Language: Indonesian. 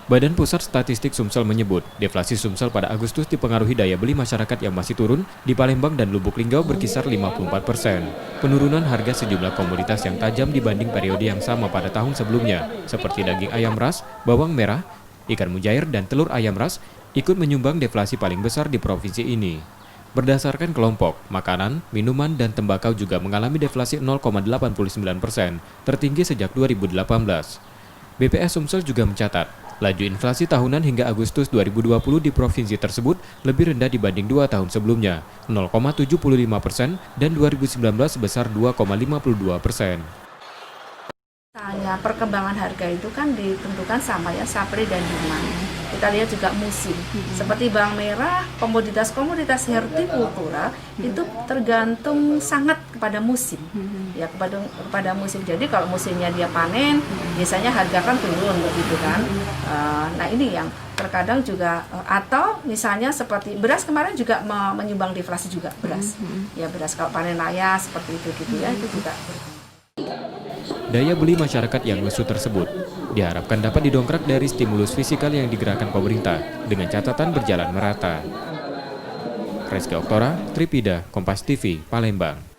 Badan Pusat Statistik Sumsel menyebut, deflasi Sumsel pada Agustus dipengaruhi daya beli masyarakat yang masih turun di Palembang dan Lubuk Linggau berkisar 54%. Penurunan harga sejumlah komoditas yang tajam dibanding periode yang sama pada tahun sebelumnya, seperti daging ayam ras, bawang merah, ikan mujair, dan telur ayam ras, ikut menyumbang deflasi paling besar di provinsi ini. Berdasarkan kelompok, makanan, minuman, dan tembakau juga mengalami deflasi 0,89%, tertinggi sejak 2018. BPS Sumsel juga mencatat, laju inflasi tahunan hingga Agustus 2020 di provinsi tersebut lebih rendah dibanding 2 tahun sebelumnya, 0,75% dan 2019 sebesar 2,52%. Misalnya perkembangan harga itu kan ditentukan sama ya supply dan demand. Kita lihat juga musim. Seperti bawang merah, komoditas-komoditas hortikultura itu tergantung sangat kepada musim. Ya kepada musim. Jadi kalau musimnya dia panen, biasanya harga kan turun begitu kan. Nah ini yang terkadang juga atau misalnya seperti beras kemarin juga menyumbang deflasi juga beras. Ya beras kalau panen raya seperti itu gitu ya itu juga. Daya beli masyarakat yang lesu tersebut diharapkan dapat didongkrak dari stimulus fiskal yang digerakkan pemerintah dengan catatan berjalan merata. Reski Oktora, Tripida, Kompas TV, Palembang.